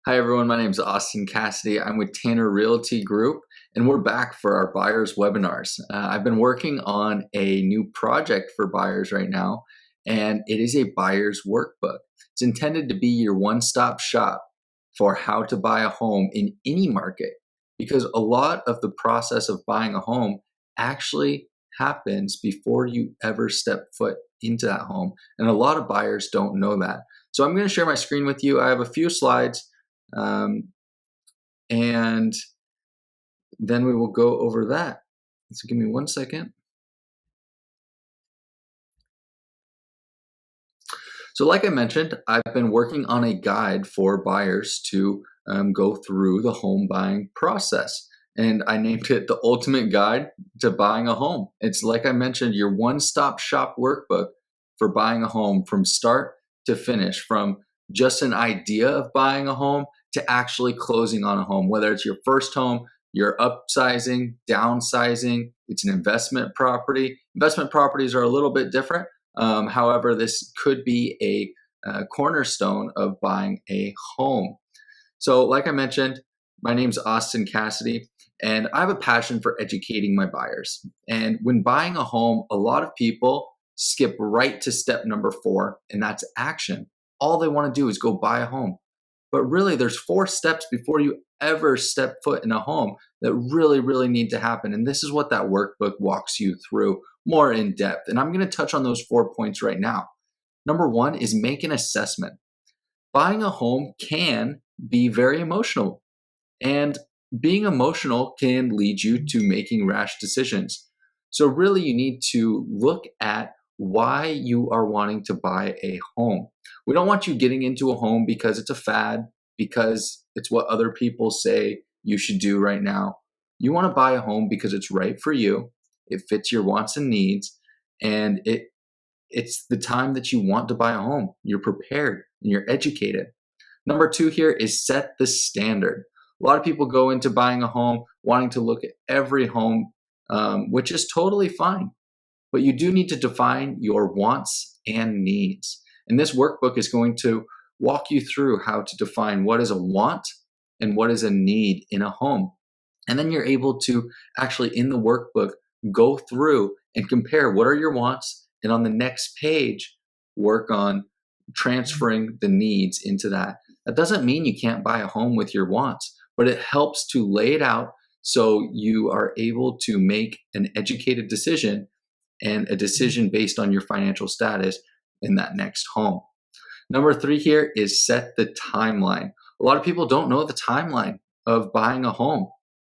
Hi everyone, my name is Austin Cassidy. I'm with Tanner Realty Group and we're back for our buyers webinars. I've been working on a new project for buyers right now, and it is a buyer's workbook. It's intended to be your one-stop shop for how to buy a home in any market, because a lot of the process of buying a home actually happens before you ever step foot into that home, and a lot of buyers don't know that. So I'm going to share my screen with you. I have a few slides, um, and then we will go over that. So give me 1 second. So like I mentioned, I've been working on a guide for buyers to go through the home buying process. And I named it the ultimate guide to buying a home. It's, like I mentioned, your one-stop shop workbook for buying a home from start to finish, from just an idea of buying a home to actually closing on a home, whether it's your first home, you're upsizing, downsizing, it's an investment property. Investment properties are a little bit different. However, this could be a cornerstone of buying a home. So like I mentioned, my name's Austin Cassidy, and I have a passion for educating my buyers. And when buying a home, a lot of people skip right to step number 4, and that's action. All they want to do is go buy a home. But really, there's 4 steps before you ever step foot in a home that really need to happen. And this is what that workbook walks you through more in depth. And I'm going to touch on those 4 points right now. Number 1 is make an assessment. Buying a home can be very emotional, and being emotional can lead you to making rash decisions. So really, you need to look at why you are wanting to buy a home. We don't want you getting into a home because it's a fad, because it's what other people say you should do right now. You want to buy a home because it's right for you, it fits your wants and needs, and it's the time that you want to buy a home. You're prepared and you're educated. Number 2 here is set the standard. A lot of people go into buying a home wanting to look at every home, which is totally fine. But you do need to define your wants and needs. And this workbook is going to walk you through how to define what is a want and what is a need in a home. And then you're able to actually, in the workbook, go through and compare what are your wants, and on the next page, work on transferring the needs into that. That doesn't mean you can't buy a home with your wants, but it helps to lay it out so you are able to make an educated decision, and a decision based on your financial status in that next home. Number 3 here is set the timeline. A lot of people don't know the timeline of buying a home.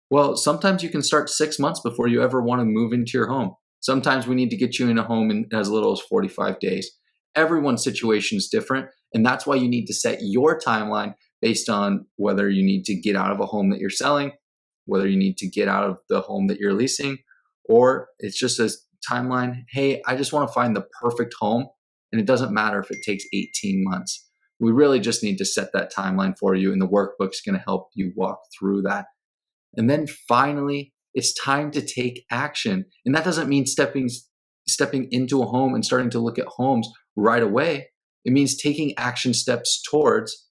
Well, sometimes you can start 6 months before you ever want to move into your home. Sometimes we need to get you in a home in as little as 45 days. Everyone's situation is different, and that's why you need to set your timeline based on whether you need to get out of a home that you're selling, whether you need to get out of the home that you're leasing, or it's just a timeline. Hey, I just want to find the perfect home, and it doesn't matter if it takes 18 months. We really just need to set that timeline for you, and the workbook's going to help you walk through that. And then finally, it's time to take action. And that doesn't mean stepping into a home and starting to look at homes right away. It means taking action steps towards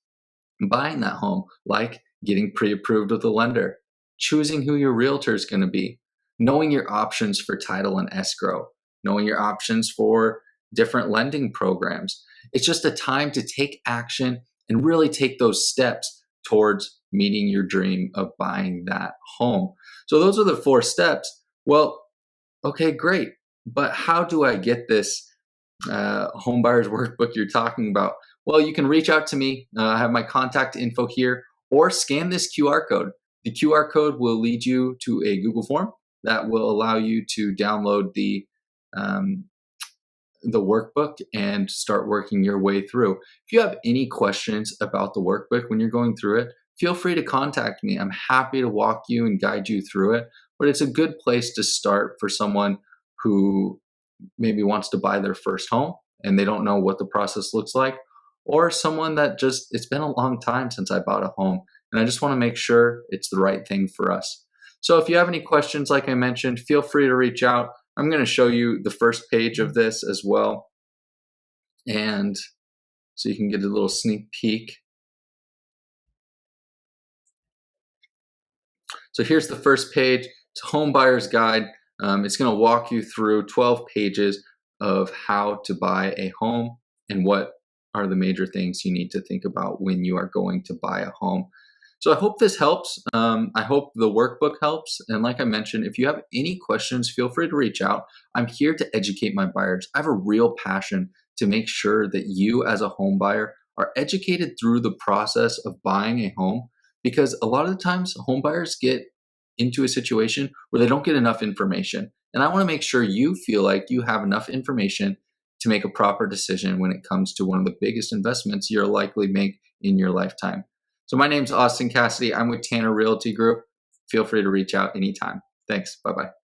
buying that home, like getting pre-approved with a lender, choosing who your realtor is going to be, knowing your options for title and escrow, knowing your options for different lending programs. It's just a time to take action and really take those steps towards meeting your dream of buying that home. So those are the 4 steps. Well, okay, great. But how do I get this home buyer's workbook you're talking about? Well, you can reach out to me. I have my contact info here, or scan this QR code. The QR code will lead you to a Google form that will allow you to download um, the workbook and start working your way through. If you have any questions about the workbook when you're going through it, feel free to contact me. I'm happy to walk you and guide you through it, but it's a good place to start for someone who maybe wants to buy their first home and they don't know what the process looks like, or someone that just, it's been a long time since I bought a home and I just want to make sure it's the right thing for us. So if you have any questions, like I mentioned, feel free to reach out. I'm going to show you the first page of this as well, and so you can get a little sneak peek. So here's the first page. It's a home buyer's guide. It's going to walk you through 12 pages of how to buy a home and what are the major things you need to think about when you are going to buy a home. So I hope this helps. I hope the workbook helps. And like I mentioned, if you have any questions, feel free to reach out. I'm here to educate my buyers. I have a real passion to make sure that you as a home buyer are educated through the process of buying a home, because a lot of the times home buyers get into a situation where they don't get enough information. And I want to make sure you feel like you have enough information to make a proper decision when it comes to one of the biggest investments you'll likely make in your lifetime. So my name's Austin Cassidy. I'm with Tanner Realty Group. Feel free to reach out anytime. Thanks. Bye-bye.